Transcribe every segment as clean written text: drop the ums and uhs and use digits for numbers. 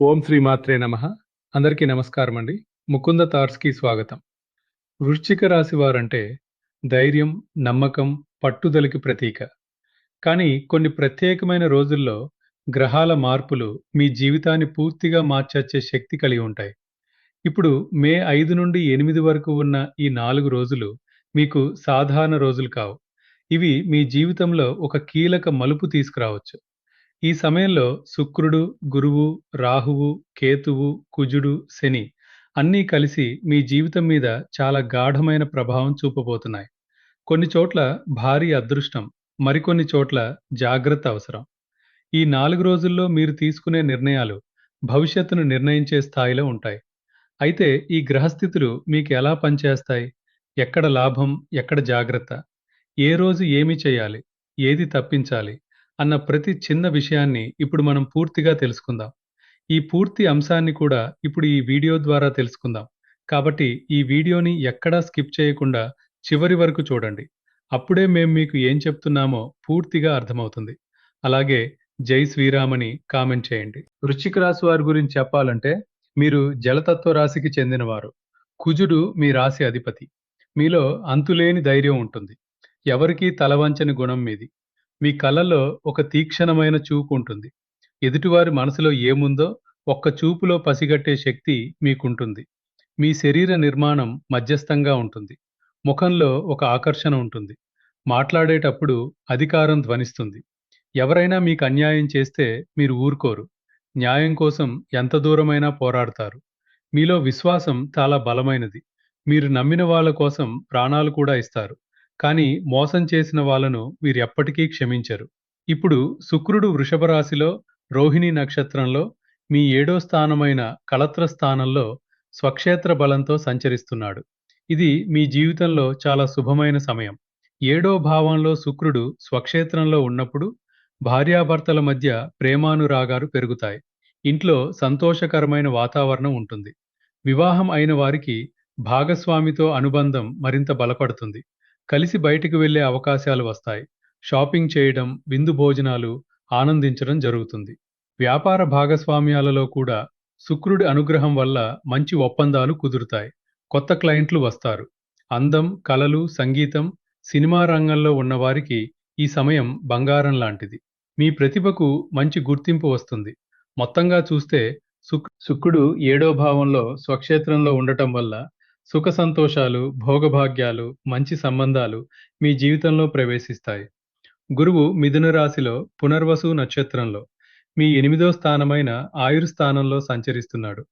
ఓం శ్రీ మాత్రే నమః. అందరికీ నమస్కారమండి. ముకుంద థాట్స్‌కి స్వాగతం. వృశ్చిక రాశి వారంటే ధైర్యం, నమ్మకం, పట్టుదలకి ప్రతీక. కానీ కొన్ని ప్రత్యేకమైన రోజుల్లో గ్రహాల మార్పులు మీ జీవితాన్ని పూర్తిగా మార్చచ్చే శక్తి కలిగి ఉంటాయి. ఇప్పుడు మే 5 నుండి 8 వరకు ఉన్న ఈ 4 రోజులు మీకు సాధారణ రోజులు కావు. ఇవి మీ జీవితంలో ఒక కీలక మలుపు తీసుకురావచ్చు. ఈ సమయంలో శుక్రుడు, గురువు, రాహువు, కేతువు, కుజుడు, శని అన్నీ కలిసి మీ జీవితం మీద చాలా గాఢమైన ప్రభావం చూపబోతున్నాయి. కొన్ని చోట్ల భారీ అదృష్టం, మరికొన్ని చోట్ల జాగ్రత్త అవసరం. ఈ 4 రోజుల్లో మీరు తీసుకునే నిర్ణయాలు భవిష్యత్తును నిర్ణయించే స్థాయిలో ఉంటాయి. అయితే ఈ గ్రహస్థితులు మీకు ఎలా పనిచేస్తాయి? ఎక్కడ లాభం? ఎక్కడ జాగ్రత్త? ఏ రోజు ఏమి చేయాలి? ఏది తప్పించాలి? అన్న ప్రతి చిన్న విషయాన్ని ఇప్పుడు మనం పూర్తిగా తెలుసుకుందాం. ఈ పూర్తి అంశాన్ని కూడా ఇప్పుడు ఈ వీడియో ద్వారా తెలుసుకుందాం. కాబట్టి ఈ వీడియోని ఎక్కడా స్కిప్ చేయకుండా చివరి వరకు చూడండి. అప్పుడే మేము మీకు ఏం చెప్తున్నామో పూర్తిగా అర్థమవుతుంది. అలాగే జై శ్రీరామ్ అని కామెంట్ చేయండి. వృశ్చిక రాశి వారి గురించి చెప్పాలంటే మీరు జలతత్వ రాశికి చెందినవారు. కుజుడు మీ రాశి అధిపతి. మీలో అంతులేని ధైర్యం ఉంటుంది. ఎవరికీ తలవంచని గుణం మీది. మీ కళ్ళలో ఒక తీక్షణమైన చూపు ఉంటుంది. ఎదుటివారి మనసులో ఏముందో ఒక్క చూపులో పసిగట్టే శక్తి మీకుంటుంది. మీ శరీర నిర్మాణం మధ్యస్థంగా ఉంటుంది. ముఖంలో ఒక ఆకర్షణ ఉంటుంది. మాట్లాడేటప్పుడు అధికారం ధ్వనిస్తుంది. ఎవరైనా మీకు అన్యాయం చేస్తే మీరు ఊరుకోరు. న్యాయం కోసం ఎంత దూరమైనా పోరాడతారు. మీలో విశ్వాసం చాలా బలమైనది. మీరు నమ్మిన వాళ్ళ కోసం ప్రాణాలు కూడా ఇస్తారు. కానీ మోసం చేసిన వాళ్ళను వీరెప్పటికీ క్షమించరు. ఇప్పుడు శుక్రుడు వృషభ రాశిలో రోహిణి నక్షత్రంలో మీ 7వ స్థానమైన కళత్ర స్థానంలో స్వక్షేత్ర బలంతో సంచరిస్తున్నాడు. ఇది మీ జీవితంలో చాలా శుభమైన సమయం. 7వ భావంలో శుక్రుడు స్వక్షేత్రంలో ఉన్నప్పుడు భార్యాభర్తల మధ్య ప్రేమానురాగాలు పెరుగుతాయి. ఇంట్లో సంతోషకరమైన వాతావరణం ఉంటుంది. వివాహం అయిన వారికి భాగస్వామితో అనుబంధం మరింత బలపడుతుంది. కలిసి బయటికి వెళ్ళే అవకాశాలు వస్తాయి. షాపింగ్ చేయడం, విందు భోజనాలు ఆనందించడం జరుగుతుంది. వ్యాపార భాగస్వామ్యాలలో కూడా శుక్రుడి అనుగ్రహం వల్ల మంచి ఒప్పందాలు కుదురుతాయి. కొత్త క్లయింట్లు వస్తారు. అందం, కళలు, సంగీతం, సినిమా రంగంలో ఉన్నవారికి ఈ సమయం బంగారం లాంటిది. మీ ప్రతిభకు మంచి గుర్తింపు వస్తుంది. మొత్తంగా చూస్తే శుక్రుడు 7వ భావంలో స్వక్షేత్రంలో ఉండటం వల్ల సుఖ సంతోషాలు, భోగభాగ్యాలు, మంచి సంబంధాలు మీ జీవితంలో ప్రవేశిస్తాయి. గురువు మిథున రాశిలో పునర్వసు నక్షత్రంలో మీ 8వ స్థానమైన ఆయుర్ స్థానంలో సంచరిస్తున్నాడు.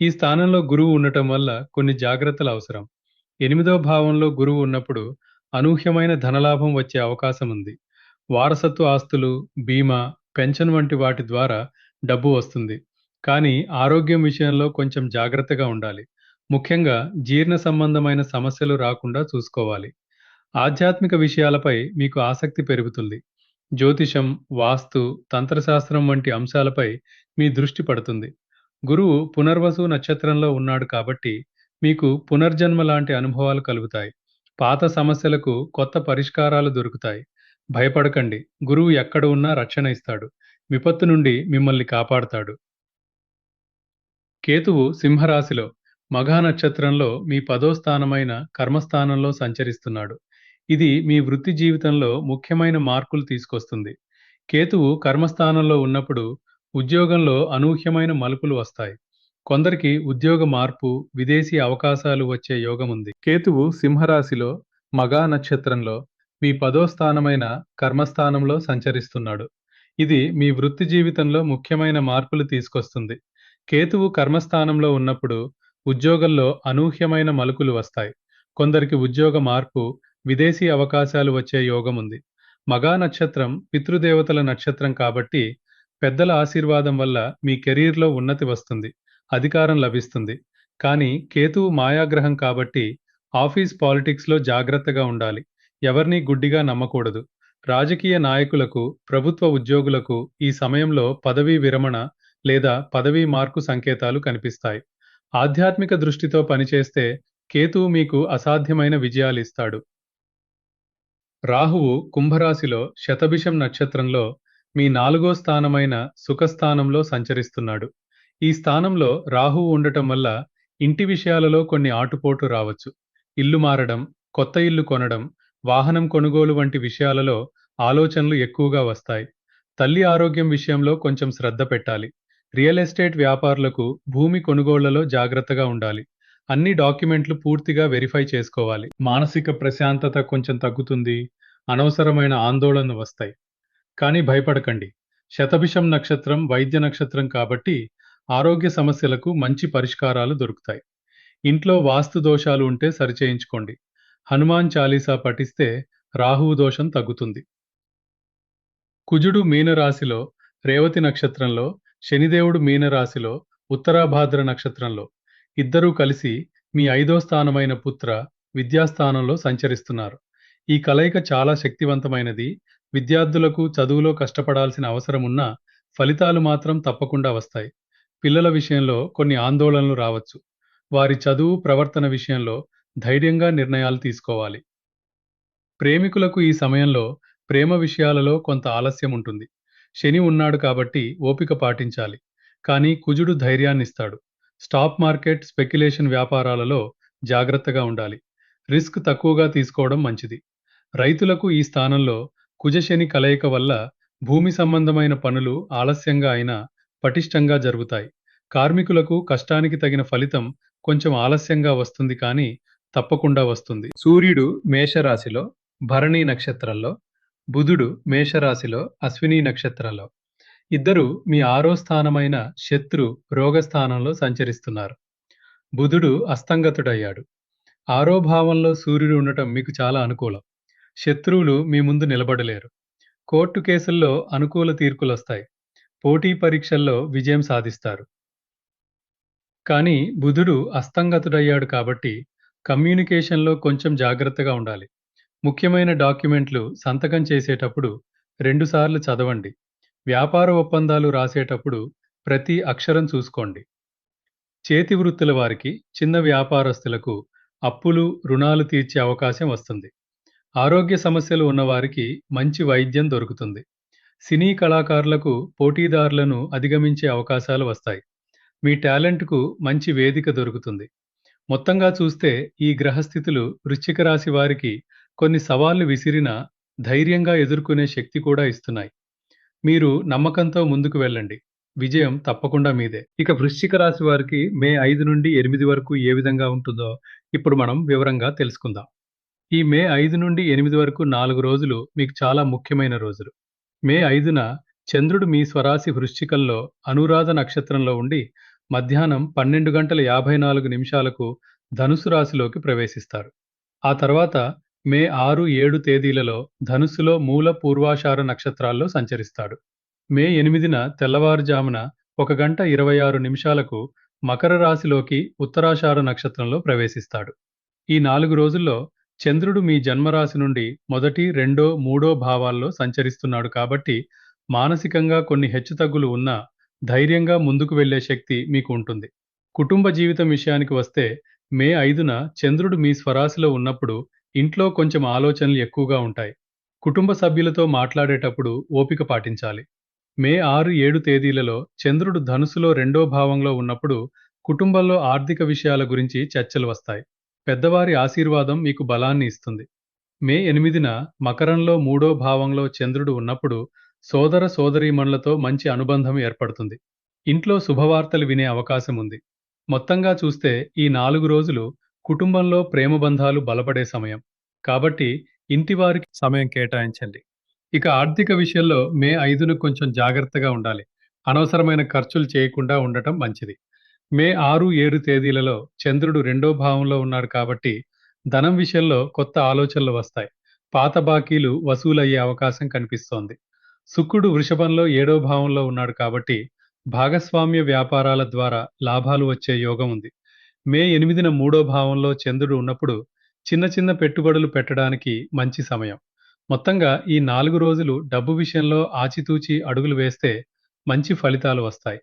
ఈ స్థానంలో గురువు ఉండటం వల్ల కొన్ని జాగ్రత్తలు అవసరం. 8వ భావంలో గురువు ఉన్నప్పుడు అనూహ్యమైన ధనలాభం వచ్చే అవకాశం ఉంది. వారసత్వ ఆస్తులు, బీమా, పెన్షన్ వంటి వాటి ద్వారా డబ్బు వస్తుంది. కానీ ఆరోగ్యం విషయంలో కొంచెం జాగ్రత్తగా ఉండాలి. ముఖ్యంగా జీర్ణ సంబంధమైన సమస్యలు రాకుండా చూసుకోవాలి. ఆధ్యాత్మిక విషయాలపై మీకు ఆసక్తి పెరుగుతుంది. జ్యోతిషం, వాస్తు, తంత్రశాస్త్రం వంటి అంశాలపై మీ దృష్టి పడుతుంది. గురువు పునర్వసు నక్షత్రంలో ఉన్నాడు కాబట్టి మీకు పునర్జన్మ లాంటి అనుభవాలు కలుగుతాయి. పాత సమస్యలకు కొత్త పరిష్కారాలు దొరుకుతాయి. భయపడకండి. గురువు ఎక్కడ ఉన్నా రక్షణ ఇస్తాడు. విపత్తు నుండి మిమ్మల్ని కాపాడుతాడు. కేతువు సింహరాశిలో మఘా నక్షత్రంలో మీ 10వ స్థానమైన కర్మస్థానంలో సంచరిస్తున్నాడు. ఇది మీ వృత్తి జీవితంలో ముఖ్యమైన మార్పులు తీసుకొస్తుంది. కేతువు కర్మస్థానంలో ఉన్నప్పుడు ఉద్యోగంలో అనూహ్యమైన మలుపులు వస్తాయి. కొందరికి ఉద్యోగ మార్పు, విదేశీ అవకాశాలు వచ్చే యోగం ఉంది. కేతువు సింహరాశిలో మఘా నక్షత్రంలో మీ 10వ స్థానమైన కర్మస్థానంలో సంచరిస్తున్నాడు. ఇది మీ వృత్తి జీవితంలో ముఖ్యమైన మార్పులు తీసుకొస్తుంది. కేతువు కర్మస్థానంలో ఉన్నప్పుడు ఉద్యోగంలో అనూహ్యమైన మలుపులు వస్తాయి. కొందరికి ఉద్యోగ మార్పు, విదేశీ అవకాశాలు వచ్చే యోగం ఉంది. మఘా నక్షత్రం పితృదేవతల నక్షత్రం కాబట్టి పెద్దల ఆశీర్వాదం వల్ల మీ కెరీర్‌లో ఉన్నతి వస్తుంది. అధికారం లభిస్తుంది. కానీ కేతువు మాయాగ్రహం కాబట్టి ఆఫీస్ పాలిటిక్స్‌లో జాగ్రత్తగా ఉండాలి. ఎవరినీ గుడ్డిగా నమ్మకూడదు. రాజకీయ నాయకులకు, ప్రభుత్వ ఉద్యోగులకు ఈ సమయంలో పదవీ విరమణ లేదా పదవీ మార్పు సంకేతాలు కనిపిస్తాయి. ఆధ్యాత్మిక దృష్టితో పనిచేస్తే కేతువు మీకు అసాధ్యమైన విజయాలిస్తాడు. రాహువు కుంభరాశిలో శతభిషం నక్షత్రంలో మీ 4వ స్థానమైన సుఖస్థానంలో సంచరిస్తున్నాడు. ఈ స్థానంలో రాహువు ఉండటం వల్ల ఇంటి విషయాలలో కొన్ని ఆటుపోట్లు రావచ్చు. ఇల్లు మారడం, కొత్త ఇల్లు కొనడం, వాహనం కొనుగోలు వంటి విషయాలలో ఆలోచనలు ఎక్కువగా వస్తాయి. తల్లి ఆరోగ్యం విషయంలో కొంచెం శ్రద్ధ పెట్టాలి. రియల్ ఎస్టేట్ వ్యాపారులకు భూమి కొనుగోళ్లలో జాగ్రత్తగా ఉండాలి. అన్ని డాక్యుమెంట్లు పూర్తిగా వెరిఫై చేసుకోవాలి. మానసిక ప్రశాంతత కొంచెం తగ్గుతుంది. అనవసరమైన ఆందోళనలు వస్తాయి. కానీ భయపడకండి. శతభిషం నక్షత్రం వైద్య నక్షత్రం కాబట్టి ఆరోగ్య సమస్యలకు మంచి పరిష్కారాలు దొరుకుతాయి. ఇంట్లో వాస్తు దోషాలు ఉంటే సరిచేయించుకోండి. హనుమాన్ చాలీసా పఠిస్తే రాహువు దోషం తగ్గుతుంది. కుజుడు మీనరాశిలో రేవతి నక్షత్రంలో, శనిదేవుడు మీనరాశిలో ఉత్తరాభాద్ర నక్షత్రంలో ఇద్దరూ కలిసి మీ 5వ స్థానమైన పుత్ర విద్యాస్థానంలో సంచరిస్తున్నారు. ఈ కలయిక చాలా శక్తివంతమైనది. విద్యార్థులకు చదువులో కష్టపడాల్సిన అవసరం ఉన్నా ఫలితాలు మాత్రం తప్పకుండా వస్తాయి. పిల్లల విషయంలో కొన్ని ఆందోళనలు రావచ్చు. వారి చదువు, ప్రవర్తన విషయంలో ధైర్యంగా నిర్ణయాలు తీసుకోవాలి. ప్రేమికులకు ఈ సమయంలో ప్రేమ విషయాలలో కొంత ఆలస్యం ఉంటుంది. శని ఉన్నాడు కాబట్టి ఓపిక పాటించాలి. కానీ కుజుడు ధైర్యాన్నిస్తాడు. స్టాక్ మార్కెట్, స్పెక్యులేషన్ వ్యాపారాలలో జాగ్రత్తగా ఉండాలి. రిస్క్ తక్కువగా తీసుకోవడం మంచిది. రైతులకు ఈ స్థానంలో కుజశని కలయిక వల్ల భూమి సంబంధమైన పనులు ఆలస్యంగా అయినా పటిష్టంగా జరుగుతాయి. కార్మికులకు కష్టానికి తగిన ఫలితం కొంచెం ఆలస్యంగా వస్తుంది కానీ తప్పకుండా వస్తుంది. సూర్యుడు మేషరాశిలో భరణి నక్షత్రంలో, బుధుడు మేషరాశిలో అశ్విని నక్షత్రంలో ఇద్దరు మీ 6వ స్థానమైన శత్రు రోగస్థానంలో సంచరిస్తున్నారు. బుధుడు అస్తంగతుడయ్యాడు. 6వ భావంలో సూర్యుడు ఉండటం మీకు చాలా అనుకూలం. శత్రువులు మీ ముందు నిలబడలేరు. కోర్టు కేసుల్లో అనుకూల తీర్పులొస్తాయి. పోటీ పరీక్షల్లో విజయం సాధిస్తారు. కానీ బుధుడు అస్తంగతుడయ్యాడు కాబట్టి కమ్యూనికేషన్లో కొంచెం జాగ్రత్తగా ఉండాలి. ముఖ్యమైన డాక్యుమెంట్లు సంతకం చేసేటప్పుడు 2 సార్లు చదవండి. వ్యాపార ఒప్పందాలు రాసేటప్పుడు ప్రతి అక్షరం చూసుకోండి. చేతి వృత్తుల వారికి, చిన్న వ్యాపారస్తులకు అప్పులు, రుణాలు తీర్చే అవకాశం వస్తుంది. ఆరోగ్య సమస్యలు ఉన్నవారికి మంచి వైద్యం దొరుకుతుంది. సినీ కళాకారులకు పోటీదారులను అధిగమించే అవకాశాలు వస్తాయి. మీ టాలెంట్‌కు మంచి వేదిక దొరుకుతుంది. మొత్తంగా చూస్తే ఈ గ్రహస్థితులు వృశ్చిక రాశి వారికి కొన్ని సవాళ్లు విసిరినా ధైర్యంగా ఎదుర్కొనే శక్తి కూడా ఇస్తున్నాయి. మీరు నమ్మకంతో ముందుకు వెళ్ళండి. విజయం తప్పకుండా మీదే. ఇక వృశ్చిక రాశి వారికి మే 5 నుండి 8 వరకు ఏ విధంగా ఉంటుందో ఇప్పుడు మనం వివరంగా తెలుసుకుందాం. ఈ మే 5 నుండి 8 వరకు 4 రోజులు మీకు చాలా ముఖ్యమైన రోజులు. మే 5న చంద్రుడు మీ స్వరాశి వృశ్చికంలో అనురాధ నక్షత్రంలో ఉండి మధ్యాహ్నం 12:54 ధనుసు రాశిలోకి ప్రవేశిస్తారు. ఆ తర్వాత మే 6, 7 తేదీలలో ధనుస్సులో మూల, పూర్వాషాఢ నక్షత్రాల్లో సంచరిస్తాడు. మే 8న తెల్లవారుజామున 1:26 మకర రాశిలోకి ఉత్తరాషాఢ నక్షత్రంలో ప్రవేశిస్తాడు. ఈ 4 రోజుల్లో చంద్రుడు మీ జన్మరాశి నుండి మొదటి, రెండో, మూడో భావాల్లో సంచరిస్తున్నాడు కాబట్టి మానసికంగా కొన్ని హెచ్చుతగ్గులు ఉన్నా ధైర్యంగా ముందుకు వెళ్లే శక్తి మీకు ఉంటుంది. కుటుంబ జీవితం విషయానికి వస్తే మే 5న చంద్రుడు మీ స్వరాశిలో ఉన్నప్పుడు ఇంట్లో కొంచెం ఆలోచనలు ఎక్కువగా ఉంటాయి. కుటుంబ సభ్యులతో మాట్లాడేటప్పుడు ఓపిక పాటించాలి. మే 6, 7 తేదీలలో చంద్రుడు ధనుసులో రెండో భావంలో ఉన్నప్పుడు కుటుంబంలో ఆర్థిక విషయాల గురించి చర్చలు వస్తాయి. పెద్దవారి ఆశీర్వాదం మీకు బలాన్ని ఇస్తుంది. మే 8న మకరంలో మూడో భావంలో చంద్రుడు ఉన్నప్పుడు సోదర సోదరీమణులతో మంచి అనుబంధం ఏర్పడుతుంది. ఇంట్లో శుభవార్తలు వినే అవకాశం ఉంది. మొత్తంగా చూస్తే ఈ 4 రోజులు కుటుంబంలో ప్రేమ బంధాలు బలపడే సమయం. కాబట్టి ఇంటివారికి సమయం కేటాయించండి. ఇక ఆర్థిక విషయంలో మే 5ను కొంచెం జాగ్రత్తగా ఉండాలి. అనవసరమైన ఖర్చులు చేయకుండా ఉండటం మంచిది. మే 6, 7 తేదీలలో చంద్రుడు రెండో భావంలో ఉన్నాడు కాబట్టి ధనం విషయంలో కొత్త ఆలోచనలు వస్తాయి. పాత బాకీలు వసూలయ్యే అవకాశం కనిపిస్తోంది. శుక్రుడు వృషభంలో 7వ భావంలో ఉన్నాడు కాబట్టి భాగస్వామ్య వ్యాపారాల ద్వారా లాభాలు వచ్చే యోగం ఉంది. మే 8న మూడో భావంలో చంద్రుడు ఉన్నప్పుడు చిన్న చిన్న పెట్టుబడులు పెట్టడానికి మంచి సమయం. మొత్తంగా ఈ 4 రోజులు డబ్బు విషయంలో ఆచితూచి అడుగులు వేస్తే మంచి ఫలితాలు వస్తాయి.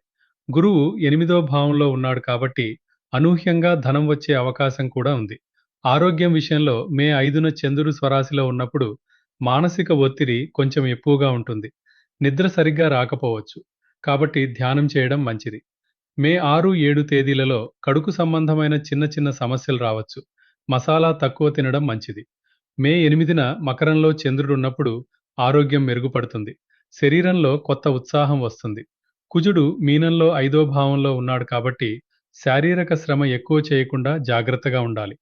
గురువు 8వ భావంలో ఉన్నాడు కాబట్టి అనూహ్యంగా ధనం వచ్చే అవకాశం కూడా ఉంది. ఆరోగ్యం విషయంలో మే 5న చంద్రుడు స్వరాశిలో ఉన్నప్పుడు మానసిక ఒత్తిడి కొంచెం ఎక్కువగా ఉంటుంది. నిద్ర సరిగ్గా రాకపోవచ్చు. కాబట్టి ధ్యానం చేయడం మంచిది. మే 6, 7 తేదీలలో కడుపు సంబంధమైన చిన్న చిన్న సమస్యలు రావచ్చు. మసాలా తక్కువ తినడం మంచిది. మే 8న మకరంలో చంద్రుడున్నప్పుడు ఆరోగ్యం మెరుగుపడుతుంది. శరీరంలో కొత్త ఉత్సాహం వస్తుంది. కుజుడు మీనంలో 5వ భావంలో ఉన్నాడు కాబట్టి శారీరక శ్రమ ఎక్కువ చేయకుండా జాగ్రత్తగా ఉండాలి.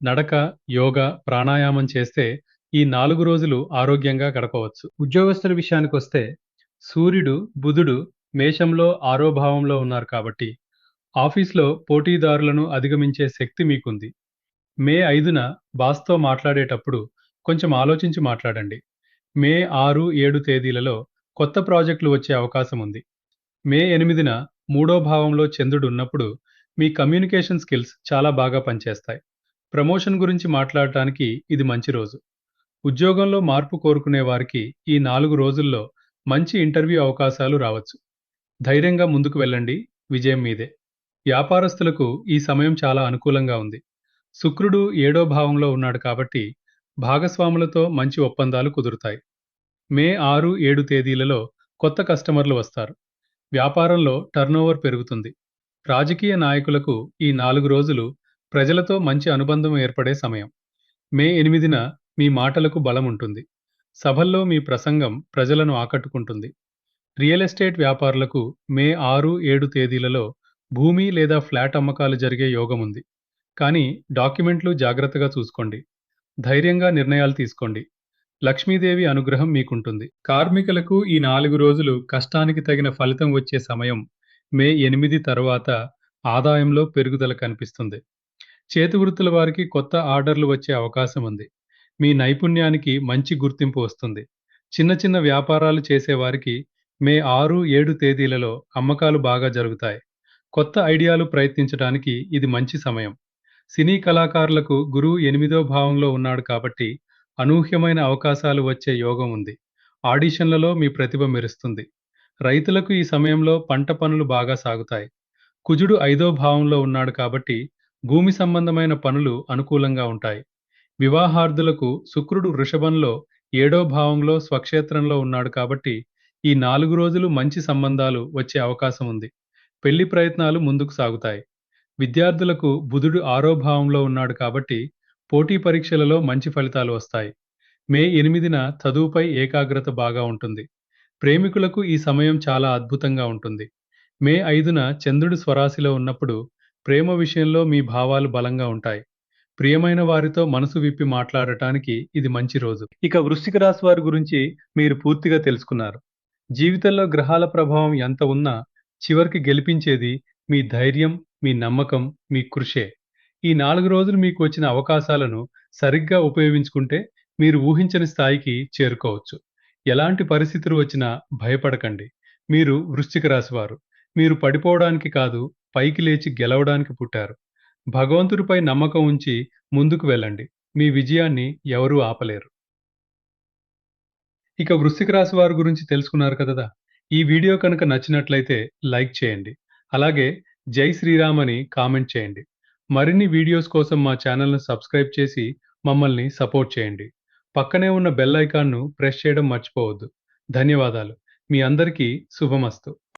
నడక, యోగా, ప్రాణాయామం చేస్తే ఈ 4 రోజులు ఆరోగ్యంగా గడపవచ్చు. ఉద్యోగస్తుల విషయానికొస్తే సూర్యుడు, బుధుడు మేషంలో 6వ భావంలో ఉన్నారు కాబట్టి ఆఫీస్‌లో పోటీదారులను అధిగమించే శక్తి మీకుంది. మే 5న బాస్‌తో మాట్లాడేటప్పుడు కొంచెం ఆలోచించి మాట్లాడండి. మే 6, 7 తేదీలలో కొత్త ప్రాజెక్టులు వచ్చే అవకాశం ఉంది. మే 8న మూడో భావంలో చంద్రుడు ఉన్నప్పుడు మీ కమ్యూనికేషన్ స్కిల్స్ చాలా బాగా పనిచేస్తాయి. ప్రమోషన్ గురించి మాట్లాడటానికి ఇది మంచి రోజు. ఉద్యోగంలో మార్పు కోరుకునే వారికి ఈ 4 రోజుల్లో మంచి ఇంటర్వ్యూ అవకాశాలు రావచ్చు. ధైర్యంగా ముందుకు వెళ్ళండి. విజయం మీదే. వ్యాపారస్తులకు ఈ సమయం చాలా అనుకూలంగా ఉంది. శుక్రుడు 7వ భావంలో ఉన్నాడు కాబట్టి భాగస్వాములతో మంచి ఒప్పందాలు కుదురుతాయి. మే 6, 7 తేదీలలో కొత్త కస్టమర్లు వస్తారు. వ్యాపారంలో టర్నోవర్ పెరుగుతుంది. రాజకీయ నాయకులకు ఈ 4 రోజులు ప్రజలతో మంచి అనుబంధం ఏర్పడే సమయం. మే 8న మీ మాటలకు బలముంటుంది. సభల్లో మీ ప్రసంగం ప్రజలను ఆకట్టుకుంటుంది. రియల్ ఎస్టేట్ వ్యాపారులకు మే 6, 7 తేదీలలో భూమి లేదా ఫ్లాట్ అమ్మకాలు జరిగే యోగముంది. కానీ డాక్యుమెంట్లు జాగ్రత్తగా చూసుకోండి. ధైర్యంగా నిర్ణయాలు తీసుకోండి. లక్ష్మీదేవి అనుగ్రహం మీకుంటుంది. కార్మికులకు ఈ 4 రోజులు కష్టానికి తగిన ఫలితం వచ్చే సమయం. మే 8 తరువాత ఆదాయంలో పెరుగుదల కనిపిస్తుంది. చేతివృత్తుల వారికి కొత్త ఆర్డర్లు వచ్చే అవకాశం ఉంది. మీ నైపుణ్యానికి మంచి గుర్తింపు వస్తుంది. చిన్న చిన్న వ్యాపారాలు చేసేవారికి మే 6, 7 తేదీలలో అమ్మకాలు బాగా జరుగుతాయి. కొత్త ఐడియాలు ప్రయత్నించడానికి ఇది మంచి సమయం. సినీ కళాకారులకు గురువు 8వ భావంలో ఉన్నాడు కాబట్టి అనూహ్యమైన అవకాశాలు వచ్చే యోగం ఉంది. ఆడిషన్లలో మీ ప్రతిభ మెరుస్తుంది. రైతులకు ఈ సమయంలో పంట పనులు బాగా సాగుతాయి. కుజుడు 5వ భావంలో ఉన్నాడు కాబట్టి భూమి సంబంధమైన పనులు అనుకూలంగా ఉంటాయి. వివాహార్థులకు శుక్రుడు వృషభంలో 7వ భావంలో స్వక్షేత్రంలో ఉన్నాడు కాబట్టి ఈ 4 రోజులు మంచి సంబంధాలు వచ్చే అవకాశం ఉంది. పెళ్లి ప్రయత్నాలు ముందుకు సాగుతాయి. విద్యార్థులకు బుధుడు 6వ భావంలో ఉన్నాడు కాబట్టి పోటీ పరీక్షలలో మంచి ఫలితాలు వస్తాయి. మే 8న చదువుపై ఏకాగ్రత బాగా ఉంటుంది. ప్రేమికులకు ఈ సమయం చాలా అద్భుతంగా ఉంటుంది. మే 5న చంద్రుడు స్వరాశిలో ఉన్నప్పుడు ప్రేమ విషయంలో మీ భావాలు బలంగా ఉంటాయి. ప్రియమైన వారితో మనసు విప్పి మాట్లాడటానికి ఇది మంచి రోజు. ఇక వృశ్చిక రాశి వారి గురించి మీరు పూర్తిగా తెలుసుకున్నారు. జీవితంలో గ్రహాల ప్రభావం ఎంత ఉన్నా చివరికి గెలిపించేది మీ ధైర్యం, మీ నమ్మకం, మీ కృషే. ఈ 4 రోజులు మీకు వచ్చిన అవకాశాలను సరిగ్గా ఉపయోగించుకుంటే మీరు ఊహించని స్థాయికి చేరుకోవచ్చు. ఎలాంటి పరిస్థితులు వచ్చినా భయపడకండి. మీరు వృశ్చిక రాశివారు. మీరు పడిపోవడానికి కాదు, పైకి లేచి గెలవడానికి పుట్టారు. భగవంతుడిపై నమ్మకం ఉంచి ముందుకు వెళ్ళండి. మీ విజయాన్ని ఎవరూ ఆపలేరు. ఇక వృశ్చిక రాశి వారి గురించి తెలుసుకున్నారు కదా! ఈ వీడియో కనుక నచ్చినట్లయితే లైక్ చేయండి. అలాగే జై శ్రీరామ్ అని కామెంట్ చేయండి. మరిన్ని వీడియోస్ కోసం మా ఛానల్‌ను సబ్స్క్రైబ్ చేసి మమ్మల్ని సపోర్ట్ చేయండి. పక్కనే ఉన్న బెల్ ఐకాన్‌ను ప్రెస్ చేయడం మర్చిపోవద్దు. ధన్యవాదాలు. మీ అందరికీ శుభమస్తు.